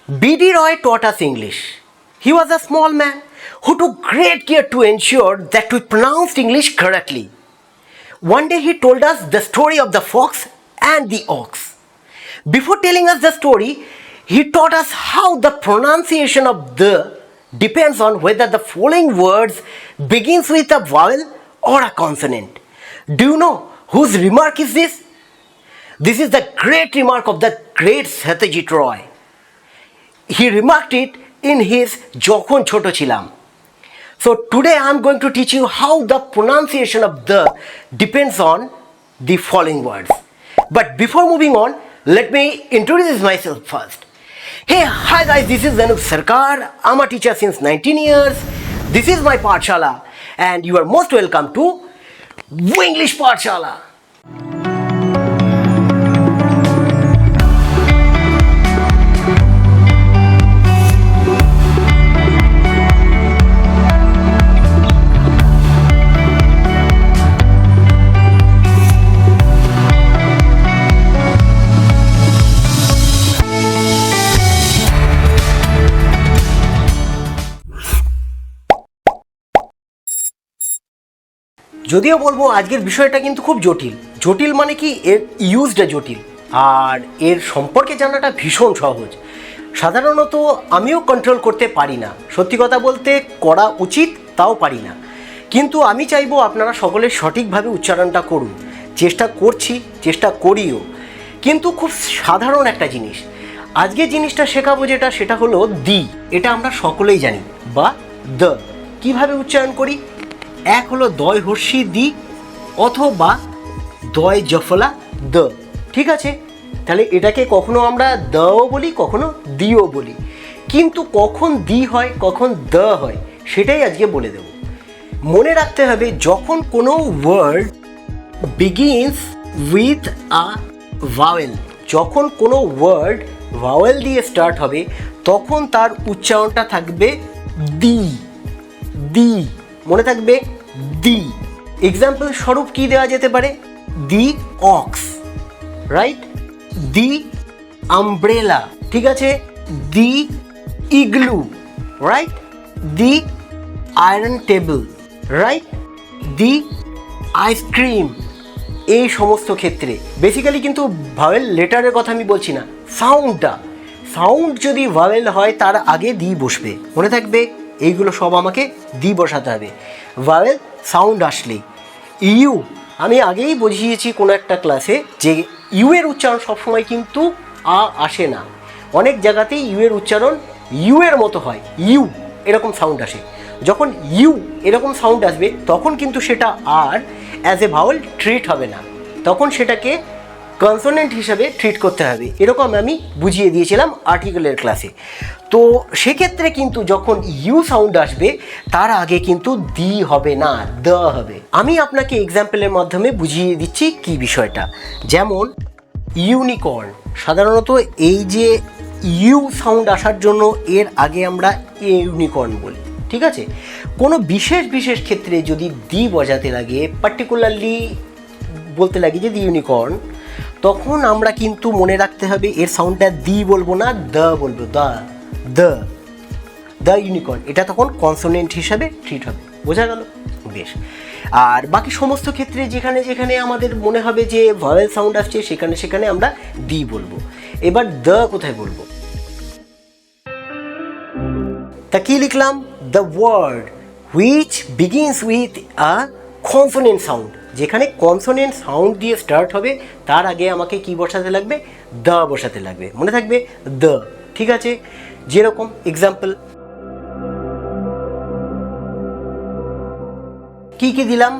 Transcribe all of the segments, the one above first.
B.D. Roy taught us English. He was a small man who took great care to ensure that we pronounced English correctly. One day he told us the story of the fox and the ox. Before telling us the story, he taught us how the pronunciation of the depends on whether the following words begins with a vowel or a consonant. Do you know whose remark is this? This is the great remark of the great Satyajit Roy. He remarked it in his Jokhon Choto Chilam. So today I am going to teach you how the pronunciation of the depends on the following words. But before moving on, let me introduce myself first. Hey, hi guys, this is Anup Sarkar. I'm a teacher since 19 years. This is my Pathshala and you are most welcome to Winglish Pathshala. যদিও বলবো আজকের বিষয়টা কিন্তু খুব জটিল মানে কি এর ইউজটা জটিল আর এর সম্পর্কে জানাটা ভীষণ সহজ। সাধারণত আমিও কন্ট্রোল করতে পারি না, সত্যি কথা বলতে করা উচিত তাও পারি না, কিন্তু আমি চাইবো আপনারা সকলে সঠিকভাবে উচ্চারণটা করুন। চেষ্টা করছি, চেষ্টা করিও, কিন্তু খুব সাধারণ একটা জিনিস আজকে জিনিসটা শেখাবো সেটা হলো দি। এটা আমরা সকলেই জানি, বা দ্য কিভাবে উচ্চারণ করি। এক হলো দয় হর্ষি দি অথবা দয় জফলা দ, ঠিক আছে? তাহলে এটাকে কখনো আমরা দও বলি, কখনো দিও বলি, কিন্তু কখন দি হয় কখন দ হয় সেটাই আজকে বলে দেব। মনে রাখতে হবে যখন কোনো word begins with a vowel, যখন কোনো ওয়ার্ড ভাওয়েল দিয়ে স্টার্ট হবে তখন তার উচ্চারণটা থাকবে দি। দি মনে থাকবে, দি। এক্সাম্পল স্বরূপ কি দেওয়া যেতে পারে? The ox, right? The umbrella, ঠিক আছে? The igloo, right? The iron table, right? The ice cream. এই সমস্ত ক্ষেত্রে বেসিক্যালি কিন্তু ভাওয়েল লেটারের কথা আমি বলছি না, সাউন্ড যদি ভাওয়েল হয় তার আগে দি বসবে, মনে থাকবে। এইগুলো সব আমাকে দি বসাতে হবে ভাওয়েল সাউন্ড আসলেই। ইউ আমি আগেই বুঝিয়েছি কোনো একটা ক্লাসে যে ইউ এর উচ্চারণ সবসময় কিন্তু আ আসে না, অনেক জায়গাতেই ইউ এর উচ্চারণ ইউ এর মতো হয়, ইউ এরকম সাউন্ড আসে। যখন ইউ এরকম সাউন্ড আসবে তখন কিন্তু সেটা আর অ্যাজ এ ভাওয়েল ট্রিট হবে না, তখন সেটাকে কনসোনেন্ট হিসাবে ট্রিট করতে হবে। এরকম আমি বুঝিয়ে দিয়েছিলাম আর্টিকেলের ক্লাসে। তো সেক্ষেত্রে কিন্তু যখন ইউ সাউন্ড আসবে তার আগে কিন্তু দি হবে না, দ হবে। আমি আপনাকে এক্সাম্পলের মাধ্যমে বুঝিয়ে দিচ্ছি কি বিষয়টা। যেমন ইউনিকর্ন, সাধারণত এই যে ইউ সাউন্ড আসার জন্য এর আগে আমরা ইউনিকর্ন বলি, ঠিক আছে? কোনো বিশেষ ক্ষেত্রে যদি দি বজাতে লাগে, পার্টিকুলারলি বলতে লাগে যে দি ইউনিকর্ন, তখন আমরা কিন্তু মনে রাখতে হবে এর সাউন্ডটা দি বলবো না, দ বলবো, দ্য ইউনিকর্ন। এটা তখন কনসোনেন্ট হিসাবে ট্রিট হবে, বোঝা গেল? বেশ। আর বাকি সমস্ত ক্ষেত্রে যেখানে আমাদের মনে হবে যে ভয়েল সাউন্ড আসছে সেখানে আমরা দি বলবো। এবার দ্য কোথায় বলবো? তা কি লিখলাম? The word which begins with a consonant sound. যেখানে কনসোনেন্ট সাউন্ড দিয়ে স্টার্ট হবে তার আগে আমাকে কি বসাতে লাগবে? দ্য বসাতে লাগবে, মনে থাকবে দ্য, ঠিক আছে? যেরকম এক্সাম্পল কি দিলাম?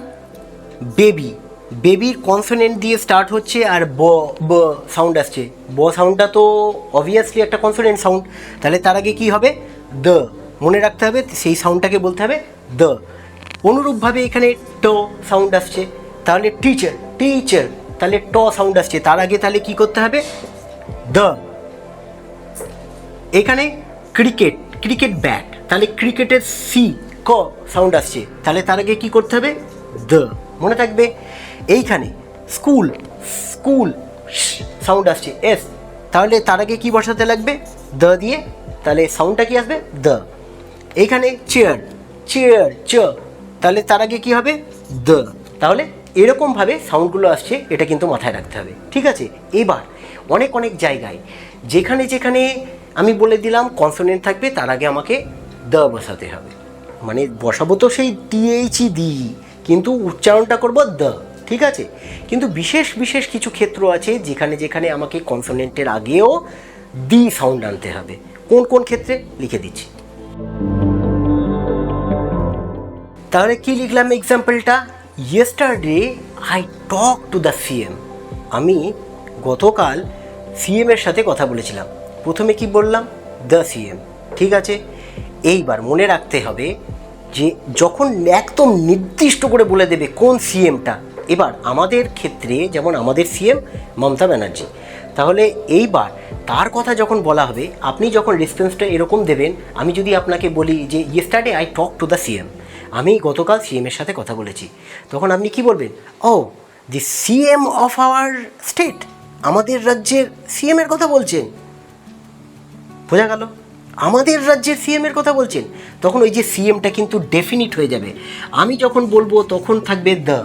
বেবির কনসোনেন্ট দিয়ে স্টার্ট হচ্ছে আর ব সাউন্ড আসছে। ব সাউন্ডটা তো অবভিয়াসলি একটা কনসোনেন্ট সাউন্ড, তাহলে তার আগে কি হবে? দ্য, মনে রাখতে হবে সেই সাউন্ডটাকে বলতে হবে দ্য। অনুরূপভাবে এখানে ট সাউন্ড আসছে, তাহলে টিচার, তাহলে ট সাউন্ড আসছে, তার আগে তাহলে কি করতে হবে? দ্য। এখানে ক্রিকেট ব্যাট, তাহলে ক্রিকেটের সি ক সাউন্ড আসছে, তাহলে তার আগে কি করতে হবে? দ্য, মনে থাকবে। এইখানে স্কুল সাউন্ড আসছে এস, তাহলে তার আগে কি বসাতে লাগবে? দ দিয়ে, তাহলে সাউন্ডটা কি আসবে? দ। এইখানে চেয়ার, চেয়ার চ, তাহলে তার আগে কী হবে? দ। তাহলে এরকমভাবে সাউন্ডগুলো আসছে, এটা কিন্তু মাথায় রাখতে হবে, ঠিক আছে? এবার অনেক অনেক জায়গায় যেখানে যেখানে আমি বলে দিলাম কনসোনেন্ট থাকবে, তার আগে আমাকে দ বসাতে হবে, মানে বসাবো তো সেই টিএইচই দি, কিন্তু উচ্চারণটা করব দ, ঠিক আছে? কিন্তু বিশেষ বিশেষ কিছু ক্ষেত্র আছে যেখানে যেখানে আমাকে কনসোনেন্টের আগেও দি সাউন্ড আনতে হবে। কোন কোন ক্ষেত্রে লিখে দিচ্ছি। তাহলে কি লিখলাম এক্সাম্পলটা? Yesterday I talk to the CM. আমি গতকাল সিএমের সাথে কথা বলেছিলাম। প্রথমে কি বললাম? দ্য সিএম, ঠিক আছে? এইবার মনে রাখতে হবে যে যখন একদম নির্দিষ্ট করে বলে দেবে কোন সিএমটা, এবার আমাদের ক্ষেত্রে যেমন আমাদের সিএম মমতা ব্যানার্জি, তাহলে এইবার তার কথা যখন বলা হবে, আপনি যখন রেসপন্সটা এরকম দেবেন, আমি যদি আপনাকে বলি যে yesterday I talk to the CM, আমি গতকাল সিএমের সাথে কথা বলেছি, তখন আপনি কি বলবেন? ও, the CM of our state, আমাদের রাজ্যের সিএমের কথা বলছেন। বোঝা গেল? আমাদের রাজ্যের সিএমের কথা বলছেন, তখন ওই যে সিএমটা কিন্তু ডেফিনিট হয়ে যাবে। আমি যখন বলবো তখন থাকবে দ্য,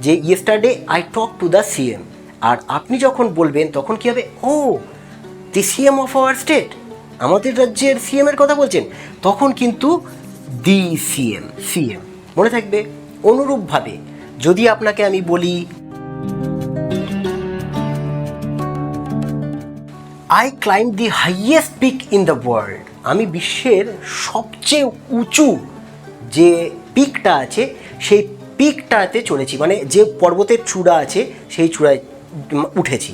যে yesterday I talk to the CM. আর আপনি যখন বলবেন তখন কী হবে? ও, the CM of our state, আমাদের রাজ্যের সিএমের কথা বলছেন, তখন কিন্তু দি সিএম, সিএম মনে থাকবে। অনুরূপভাবে যদি আপনাকে আমি বলি I climb the highest peak in the world, আমি বিশ্বের সবচেয়ে উঁচু যে পিকটা আছে সেই পিকটাতে চলেছি, মানে যে পর্বতের চূড়া আছে সেই চূড়ায় উঠেছি।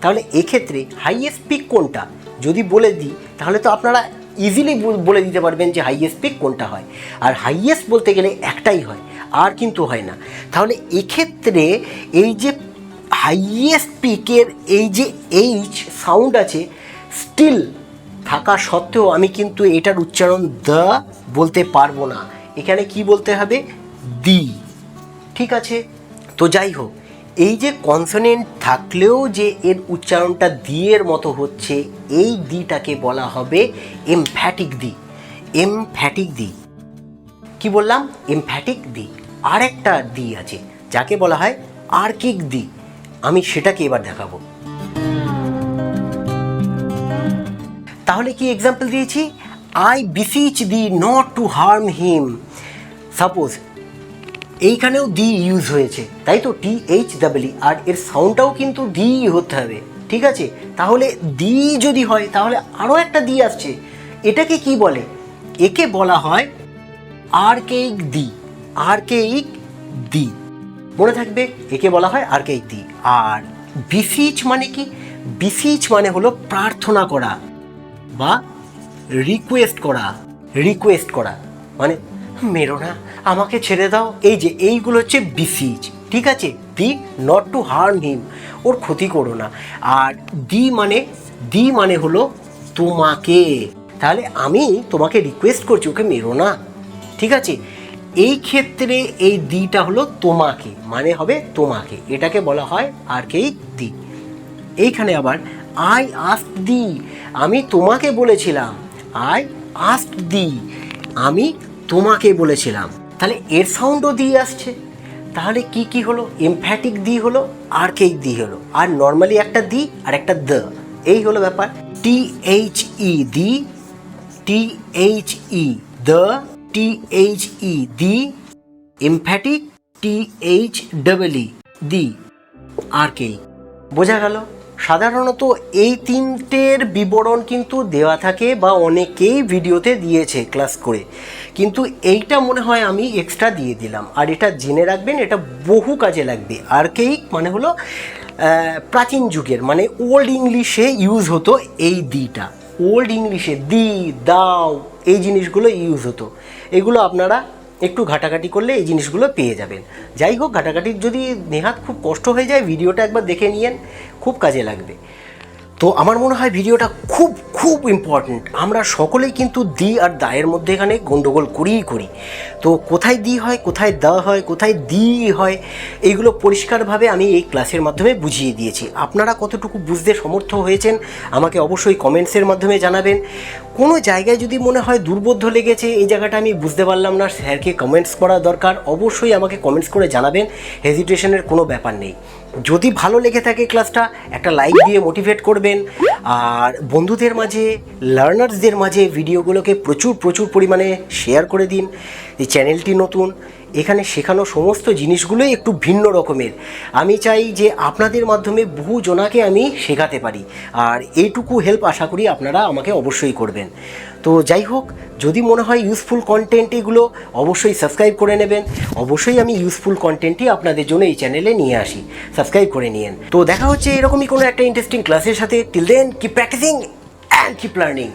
তাহলে এক্ষেত্রে হাইয়েস্ট পিক কোনটা যদি বলে দিই, তাহলে তো আপনারা ইজিলি বলে দিতে পারবেন যে হাইয়েস্ট পিক কোনটা হয়। আর হাইয়েস্ট বলতে গেলে একটাই হয়, আর কিন্তু হয় না। তাহলে এক্ষেত্রে এই যে হাইয়েস্ট পিকের এই যে এইচ সাউন্ড আছে স্টিল থাকা সত্ত্বেও আমি কিন্তু এটার উচ্চারণ দ্য বলতে পারবো না, এখানে কি বলতে হবে? দি, ঠিক আছে? তো যাই হোক, এই যে কনসোনেন্ট থাকলেও যে এর উচ্চারণটা দি এর মতো হচ্ছে, এই দিটাকে বলা হবে এমফ্যাটিক দি। এমফ্যাটিক দি, কি বললাম? এমফ্যাটিক দি। আর একটা দি আছে যাকে বলা হয় আর্কিক দি, আমি সেটাকে এবার দেখাবো। তাহলে কি এক্সাম্পল দিয়েছি? I beseech thee not to harm him. Suppose এইখানেও দি ইউজ হয়েছে, তাই তো, THEE, আর এর সাউন্ডটাও কিন্তু দি হতে হবে, ঠিক আছে? তাহলে দি যদি হয় তাহলে আরও একটা দি আসছে, এটাকে কি বলে? একে বলা হয় আর্কেইক দি। আর্কেইক দি মনে থাকবে, একে বলা হয় আর্কেইক দি। আর বিসিচ মানে কি? বিসিচ মানে হলো প্রার্থনা করা বা রিকোয়েস্ট করা। রিকোয়েস্ট করা মানে মেরো না, আমাকে ছেড়ে দাও, এই যে এইগুলো হচ্ছে বিসিচ, ঠিক আছে? দি নট টু হার্ম হিম, ওর ক্ষতি করো না। আর দি মানে হলো তোমাকে, তাহলে আমি তোমাকে রিকোয়েস্ট করছি ওকে মেরো না, ঠিক আছে? এই ক্ষেত্রে এই দিটা হলো তোমাকে, মানে হবে তোমাকে, এটাকে বলা হয় আর্কেইক দি। এইখানে আবার আই আস্কড দি, আমি তোমাকে বলেছিলাম। আই আস্কড দি, আমি তোমাকে বলেছিলাম, তাহলে এর সাউন্ডও দি আসছে। তাহলে কি কি হলো? এমফ্যাটিক দি হলো, আর্কেইক দি হলো, আর নর্মালি একটা দি আর একটা দ্য, এই হলো ব্যাপার। THE the, THE the, THE the, emphatic THEE দি, আর্কেইক। বোঝা গেল? সাধারণত এই তিনটের বিবরণ কিন্তু দেওয়া থাকে বা অনেকেই ভিডিওতে দিয়েছে ক্লাস করে, কিন্তু এইটা মনে হয় আমি এক্সট্রা দিয়ে দিলাম। আর এটা জেনে রাখবেন, এটা বহু কাজে লাগবে। আর্কেইক মানে হলো প্রাচীন যুগের, মানে ওল্ড ইংলিশে ইউজ হতো এই দিটা। ওল্ড ইংলিশে দি, দাও, এই জিনিসগুলো ইউজ হতো। এগুলো আপনারা একটু ঘাটাঘাটি করলে এই জিনিসগুলো পেয়ে যাবেন। যাই হোক, ঘাটাঘাটির যদি নেহাত খুব কষ্ট হয়ে যায়, ভিডিওটা একবার দেখে নিয়েন, খুব কাজে লাগবে। তো আমার মনে হয় ভিডিওটা খুব খুব ইম্পর্ট্যান্ট। আমরা সকলেই কিন্তু দি আর দায়ের মধ্যে এখানে গণ্ডগোল করি। তো কোথায় দি হয়, কোথায় দা হয়, কোথায় দি হয়, এইগুলো পরিষ্কারভাবে আমি এই ক্লাসের মাধ্যমে বুঝিয়ে দিয়েছি। আপনারা কতটুকু বুঝতে সমর্থ হয়েছেন আমাকে অবশ্যই কমেন্টসের মাধ্যমে জানাবেন। কোনো জায়গায় যদি মনে হয় দুর্বোধ্য লেগেছে, এই জায়গাটা আমি বুঝতে পারলাম না, স্যারকে কমেন্টস করা দরকার, অবশ্যই আমাকে কমেন্টস করে জানাবেন, হেজিটেশনের কোনো ব্যাপার নেই। যদি ভালো লেগে থাকে ক্লাসটা, একটা লাইক দিয়ে মোটিভেট করবেন, আর বন্ধুদের মাঝে, লার্নার্সদের মাঝে ভিডিওগুলোকে প্রচুর পরিমাণে শেয়ার করে দিন। এই চ্যানেলটি নতুন, এখানে শেখানো সমস্ত জিনিসগুলোই একটু ভিন্ন রকমের। আমি চাই যে আপনাদের মাধ্যমে বহু জনাকে আমি শেখাতে পারি, আর এইটুকু হেল্প আশা করি আপনারা আমাকে অবশ্যই করবেন। তো যাই হোক, যদি মনে হয় ইউজফুল কন্টেন্ট এগুলো, অবশ্যই সাবস্ক্রাইব করে নেবেন। অবশ্যই আমি ইউজফুল কন্টেন্টই আপনাদের জন্য এই চ্যানেলে নিয়ে আসি, সাবস্ক্রাইব করে নিন। তো দেখা হচ্ছে এরকমই কোনো একটা ইন্টারেস্টিং ক্লাসের সাথে। Till then, keep practising and keep learning.